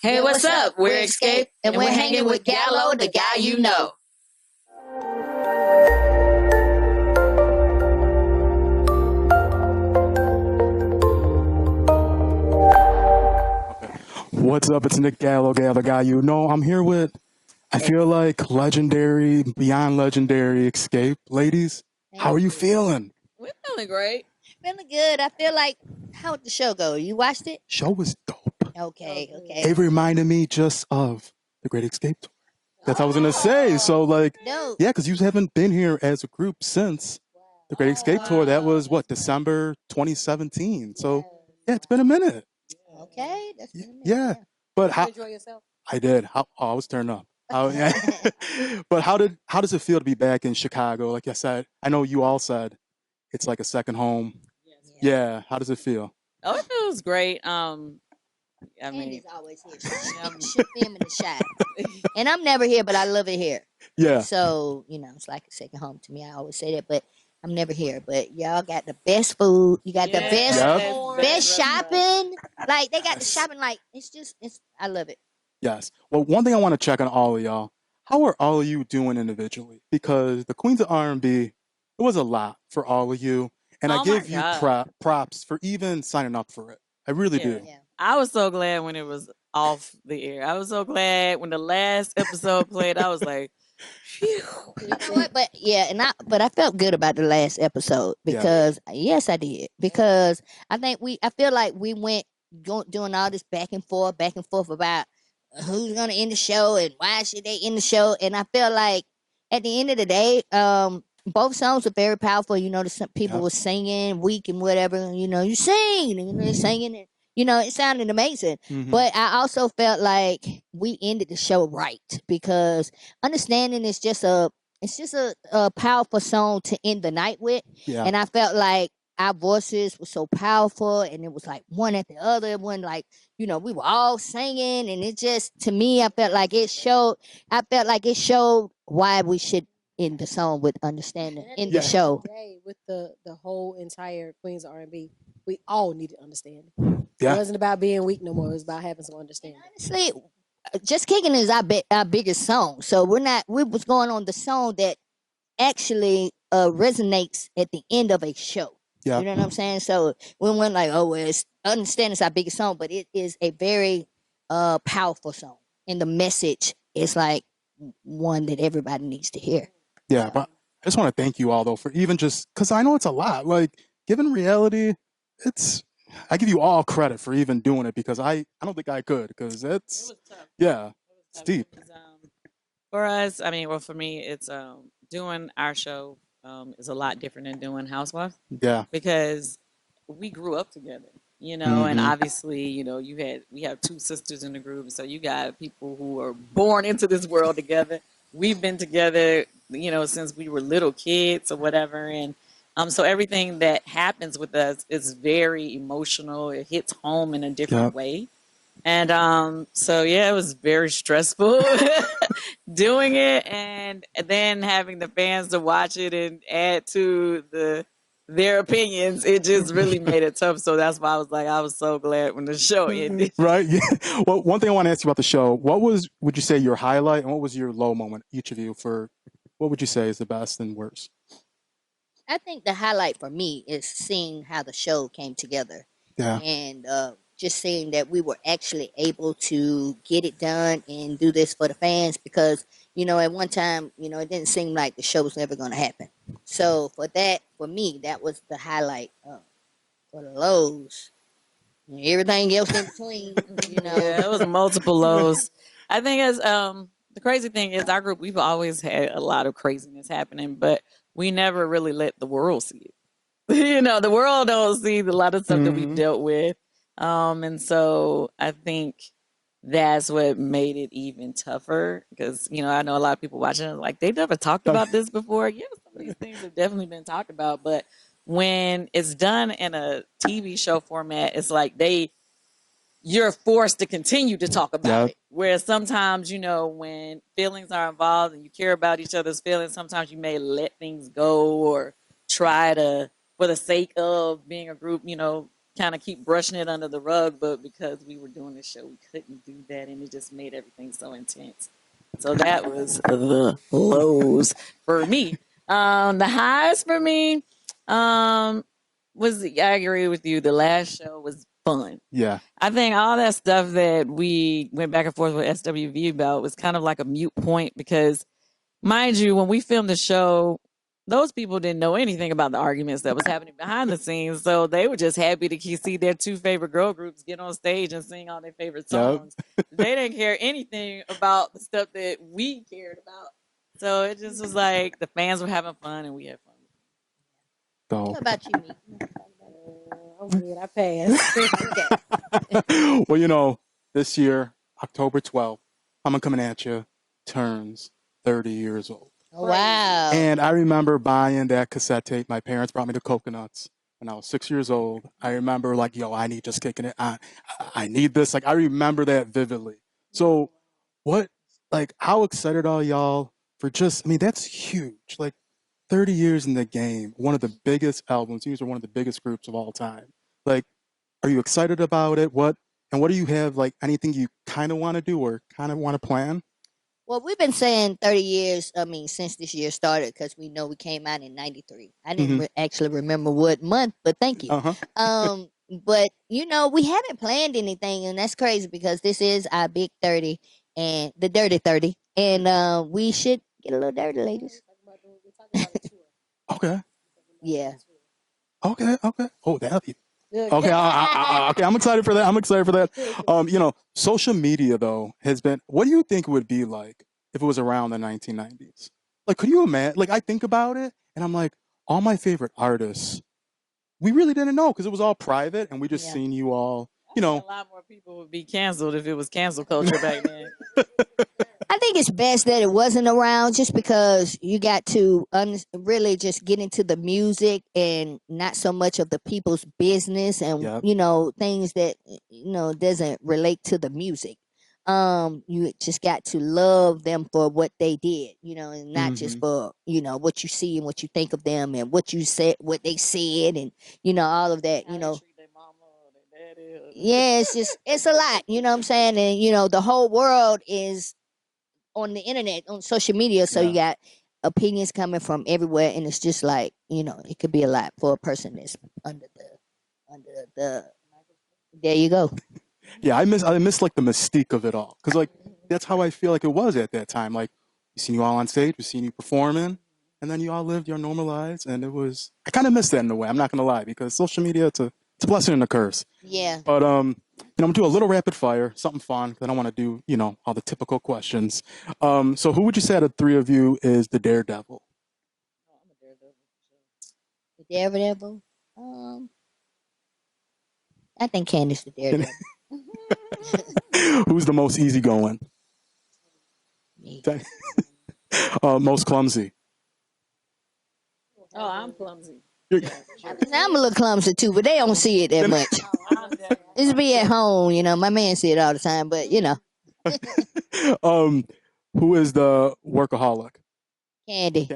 Hey, what's up? We're XSCAPE, and we're hanging with Gallo, the guy you know. What's up? It's Nick Gallo, the guy you know. I'm here with, I feel like, legendary, beyond legendary XSCAPE. Ladies, how are you feeling? We're feeling great. Feeling good. I feel like, how'd the show go? You watched it? Show was dope. Okay. It reminded me just of the Great XSCAPE Tour. That's what I was going to say. So, No. yeah, because you haven't been here as a group since the Great XSCAPE Tour. That was, December 2017. So, yeah, it's been a minute. Okay. That's been a minute. Yeah. But Did you enjoy yourself? I did. I was turned up. Yeah. But how does it feel to be back in Chicago? Like I said, I know you all said it's like a second home. Yes. Yeah. How does it feel? Oh, it feels great. I mean, Andy's always here. She filming the shot. And I'm never here, but I love it here. Yeah. So, it's like a second home to me. I always say that, but I'm never here. But y'all got the best food. You got the best shopping. Like, they got the shopping. Like, I love it. Yes. Well, one thing I want to check on all of y'all. How are all of you doing individually? Because the Queens of R&B, it was a lot for all of you. And I give you props for even signing up for it. I really do. Yeah. I was so glad when it was off the air. I was so glad when the last episode played. I was like, phew. You know what? But I felt good about the last episode because yes, I did. Because I feel like we went doing all this back and forth about who's gonna end the show and why should they end the show. And I feel like at the end of the day, both songs are very powerful. Some people were singing weak and whatever. You sing and they're singing and it sounded amazing. Mm-hmm. But I also felt like we ended the show right because Understanding is just a powerful song to end the night with. Yeah. And I felt like our voices were so powerful and it was like one at the other, one like, we were all singing and it just, to me, I felt like it showed why we should end the song with Understanding in the show. With the whole entire Queens of R&B, we all need to understand. Yeah. It wasn't about being weak no more. It was about having some understanding. Honestly, Just Kickin is our biggest song. So we was going on the song that actually resonates at the end of a show. Yeah. You know what I'm saying? So we went like, it's Understand is our biggest song, but it is a very powerful song. And the message is like one that everybody needs to hear. Yeah, but I just want to thank you all though for even just because I know it's a lot. Like, given reality, I give you all credit for even doing it because I don't think I could because it was tough. Yeah, it's deep. For us, for me, it's doing our show is a lot different than doing Housewives. Yeah, because we grew up together, and obviously, we have two sisters in the group, so you got people who are born into this world together. We've been together, since we were little kids or whatever, and so everything that happens with us is very emotional. It hits home in a different way. And so, it was very stressful doing it and then having the fans to watch it and add to their opinions. It just really made it tough. So that's why I was so glad when the show ended. Right. Yeah. Well, one thing I want to ask you about the show, would you say your highlight and what was your low moment, each of you, for what would you say is the best and worst? I think the highlight for me is seeing how the show came together. Yeah. And just seeing that we were actually able to get it done and do this for the fans because, at one time, it didn't seem like the show was never going to happen. So for me, that was the highlight. For the lows, everything else in between, Yeah, it was multiple lows. I think the crazy thing is our group, we've always had a lot of craziness happening, but we never really let the world see it. The world don't see a lot of stuff that we've dealt with. And so I think that's what made it even tougher because, I know a lot of people watching it like they never talked about this before. Yeah, some of these things have definitely been talked about, but when it's done in a TV show format, it's like you're forced to continue to talk about it. Whereas sometimes, when feelings are involved and you care about each other's feelings, sometimes you may let things go or try to, for the sake of being a group, kind of keep brushing it under the rug, but because we were doing this show, we couldn't do that, and it just made everything so intense. So that was the lows for me. The highs for me was, I agree with you. The last show was fun. Yeah. I think all that stuff that we went back and forth with SWV about was kind of like a mute point because, mind you, when we filmed the show, those people didn't know anything about the arguments that was happening behind the scenes. So they were just happy to see their two favorite girl groups get on stage and sing all their favorite songs. Yep. They didn't care anything about the stuff that we cared about. So it just was like the fans were having fun and we had fun. So, what about you, me? I'm good. I passed. Well, this year, October 12th, I'm coming at you, turns 30 years old. Wow. And I remember buying that cassette tape. My parents brought me to Coconuts when I was 6 years old. I remember I need Just Kicking It. I need this. I remember that vividly. So how excited are y'all for that's huge. 30 years in the game, one of the biggest albums. These are one of the biggest groups of all time. Are you excited about it? What do you have, anything you kind of want to do or kind of want to plan? Well, we've been saying 30 years, since this year started, because we know we came out in 93. I didn't actually remember what month, but thank you. Uh-huh. But, we haven't planned anything, and that's crazy because this is our big 30 and the dirty 30. And we should get a little dirty, ladies. Okay. Yeah. Okay. Oh, that'll be... Okay, okay. I'm excited for that. Social media though has been. What do you think it would be like if it was around the 1990s? Could you imagine? I think about it, and I'm like, all my favorite artists, we really didn't know because it was all private, and we just seen you all. A lot more people would be canceled if it was cancel culture back then. I think it's best that it wasn't around just because you got to really just get into the music and not so much of the people's business and, things that, doesn't relate to the music. You just got to love them for what they did, and not just for, what you see and what you think of them and what you said, what they said and, all of that, Yeah, it's a lot, you know what I'm saying? And, the whole world is on the internet, on social media, so you got opinions coming from everywhere, and it's just it could be a lot for a person that's under the there you go. Yeah, I miss the mystique of it all because that's how I feel like it was at that time. We seen you all on stage, we seen you performing, and then you all lived your normal lives, and I kind of miss that in a way. I'm not gonna lie because social media it's a blessing and a curse. Yeah. But I'm gonna do a little rapid fire, something fun. Because I don't want to do all the typical questions. So who would you say out of the three of you is the daredevil? The daredevil. I think Candace the daredevil. Who's the most easygoing? Me. Most clumsy. Oh, I'm clumsy. I'm a little clumsy too, but they don't see it that much. It's be at home, my man see it all the time, but Who is the workaholic? Candy.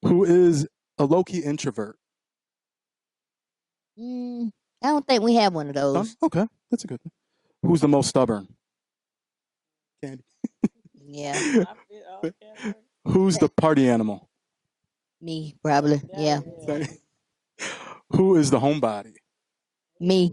Who is a low-key introvert? I don't think we have one of those. Okay, that's a good thing. Who's the most stubborn? Candy. Yeah. Who's the party animal? Me, probably. Yeah. Who is the homebody? Me.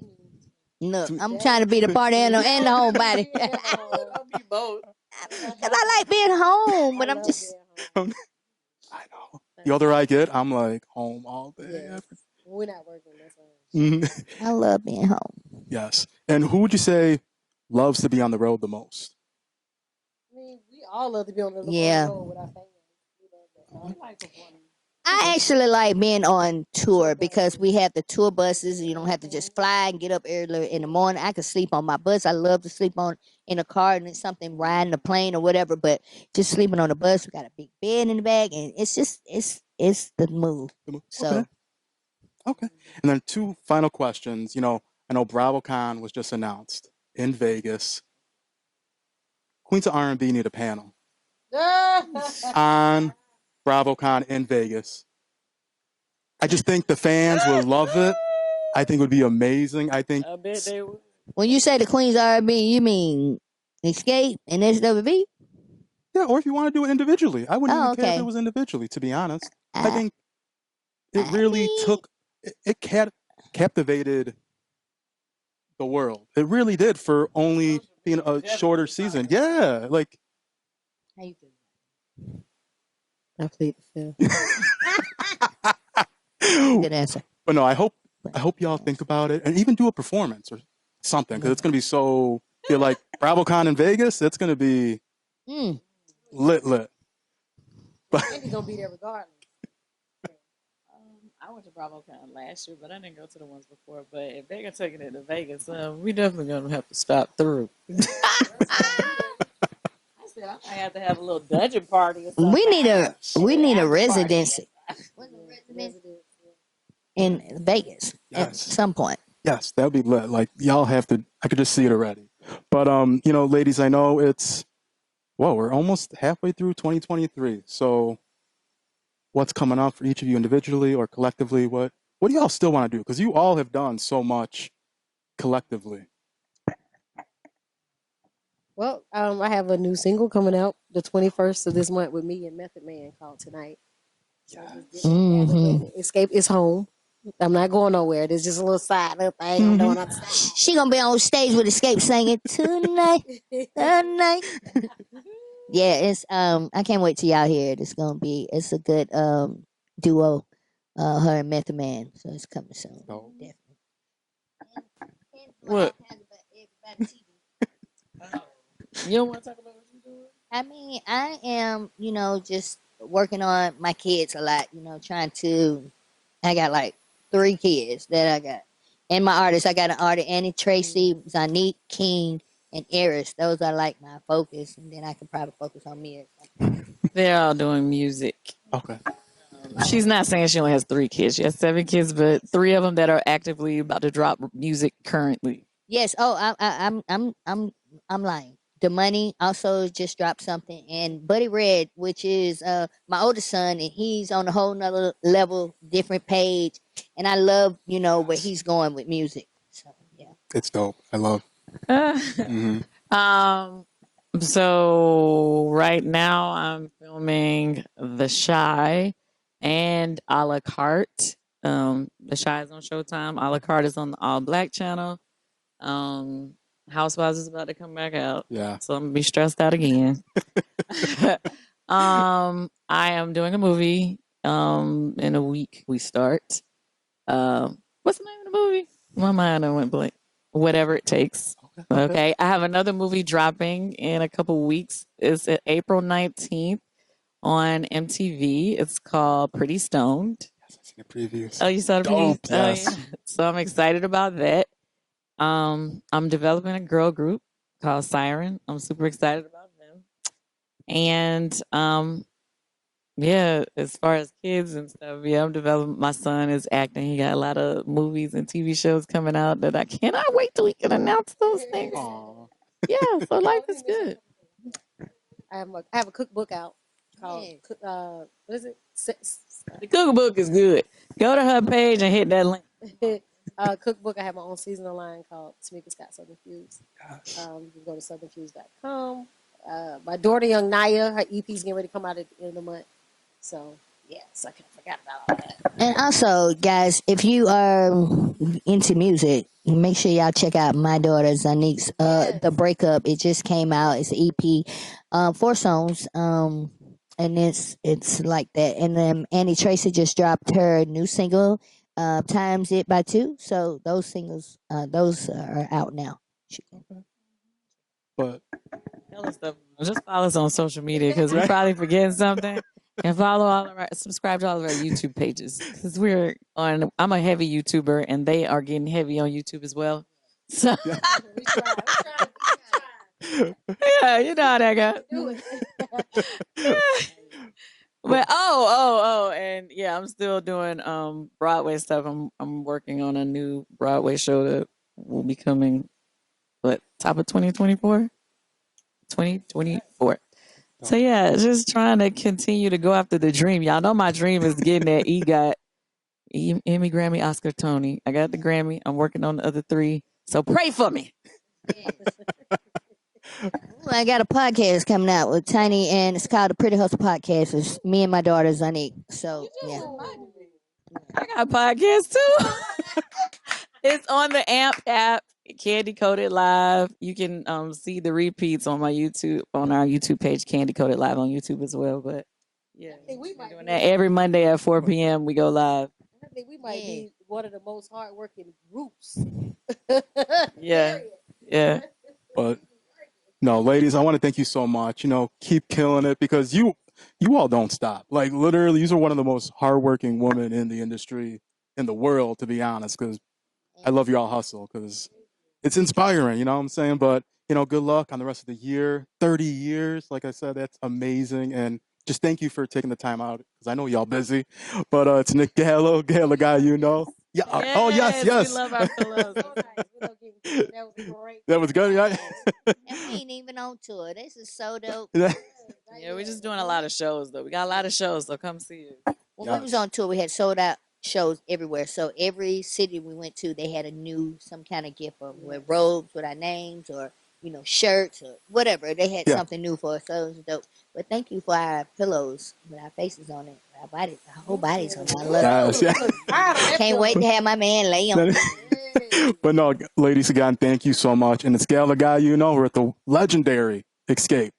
Look, I'm trying to be the party animal and the homebody. I'll be both. Because I like being home, but I'm just... I know. The older I get, I'm home all day. Yeah. We're not working. That's I love being home. Yes. And who would you say loves to be on the road the most? We all love to be on the road with our family. I actually like being on tour because we have the tour buses. You don't have to just fly and get up early in the morning. I could sleep on my bus. I love to sleep in a car and it's something riding a plane or whatever. But just sleeping on the bus, we got a big bed in the back, and it's just it's the move. So. Okay. And then two final questions. I know BravoCon was just announced in Vegas. Queens of R&B need a panel on BravoCon in Vegas. I just think the fans will love it. I think would be amazing. I think. I bet they would. When you say the Queens of R&B, you mean XSCAPE and SWV? Yeah, or if you want to do it individually, I wouldn't even care if it Okay. was individually. To be honest, I think it I really mean, captivated the world. It really did for only being a shorter season. Yeah, like. how you feel? I plead the Good answer. But no, I hope y'all think about it and even do a performance or something because it's gonna be so. Feel like BravoCon in Vegas. It's gonna be lit. But Andy's gonna be there regardless. I went to BravoCon last year, but I didn't go to the ones before. But if they're taking it to Vegas, we definitely gonna have to stop through. I said I might have to have a little dungeon party or something. We need a residency in Vegas at some point. Yes, that would be lit. Like y'all have to. I could just see it already. But ladies, I know it's. Whoa, we're almost halfway through 2023. So, what's coming up for each of you individually or collectively? What do y'all still want to do? Because you all have done so much collectively. Well, I have a new single coming out the 21st of this month with me and Method Man called Tonight. So Escape is home. I'm not going nowhere. There's just a little side little thing I'm doing on the side. She gonna be on stage with Escape singing tonight. Yeah, it's I can't wait till y'all hear it. It's a good duo, her and Method Man. So it's coming soon. Oh. Definitely. What? You don't want to talk about what you're doing? I mean, I am, just working on my kids a lot, I got like 3 kids that I got. And my artists, I got an artist, Annie Tracy, Zanique, King, and Eris. Those are like my focus. And then I can probably focus on me. They're all doing music. Okay. She's not saying she only has 3 kids. She has 7 kids, but 3 of them that are actively about to drop music currently. Yes. Oh, I'm lying. The Money also just dropped something, and Buddy Red, which is my oldest son, and he's on a whole nother level, different page, and I love where he's going with music. So yeah, it's dope. I love. So right now I'm filming The Shy and A La Carte. The Shy is on Showtime. A La Carte is on the All Black channel. Housewives is about to come back out. Yeah. So I'm gonna be stressed out again. I am doing a movie. In a week we start. What's the name of the movie? My mind went blank. Whatever it takes. Okay. I have another movie dropping in a couple weeks. It's April 19th on MTV. It's called Pretty Stoned. Yes, I've seen the previews. Oh, you saw the Dope, previews? yes. Oh, yeah. So I'm excited about that. I'm developing a girl group called Siren. I'm super excited about them. And yeah, as far as kids and stuff, yeah, I'm developing. My son is acting. He got a lot of movies and TV shows coming out that I cannot wait till we can announce those things. Aww. Yeah, so life is good. I have a cookbook out called what is it? The cookbook is good. Go to her page and hit that link. Cookbook. I have my own seasonal line called Tamika Scott Southern Fuse. You can go to southernfuse.com. My daughter, Young Naya, her EP's getting ready to come out at the end of the month. So, yes, I forgot about all that. and also, guys, if you are into music, make sure y'all check out my daughter Zanique's The Breakup. It just came out. It's an EP, 4 songs, and it's like that. And then Annie Tracy just dropped her new single, Times It by 2. So those singles, those are out now. But just follow us on social media because we're probably forgetting something. And subscribe to all of our YouTube pages because I'm a heavy YouTuber and they are getting heavy on YouTube as well. So yeah, you know how that goes. But and yeah, I'm still doing Broadway stuff. I'm working on a new Broadway show that will be coming top of 2024. 2024. So yeah, just trying to continue to go after the dream. Y'all know my dream is getting that EGOT Emmy, Grammy, Oscar, Tony. I got the Grammy. I'm working on the other 3. So pray for me. I got a podcast coming out with Tiny, and it's called the Pretty Hustle Podcast. It's me and my daughter Zanique. So yeah, I got a podcast too. It's on the AMP app, Candy Coated Live. You can see the repeats on my YouTube, on our YouTube page, Candy Coated Live on YouTube as well. But yeah, we're doing that every Monday at 4 p.m. We go live. I think we might be one of the most hardworking groups. Yeah, yeah. But no, ladies, I want to thank you so much. Keep killing it because you all don't stop. Like literally, you are one of the most hardworking women in the industry in the world, to be honest. Because I love your all hustle because it's inspiring. You know what I'm saying? But good luck on the rest of the year. 30 years, like I said, that's amazing. And just thank you for taking the time out because I know y'all busy. But it's Nick Gallo guy, Yeah. Yes, oh yes. We love our pillows. That was great. That was good, right? and we ain't even on tour. This is so dope. Yeah, we're just doing a lot of shows though. We got a lot of shows, so come see us. When we was on tour, we had sold out shows everywhere. So every city we went to, they had some kind of gift, or with robes with our names, or shirts or whatever. They had something new for us. So it was dope. But thank you for our pillows with our faces on it. Our whole bodies on it. I love it. Can't wait to have my man lay on it. But no, ladies, again, thank you so much. And it's Gallo guy, we're at the legendary XSCAPE.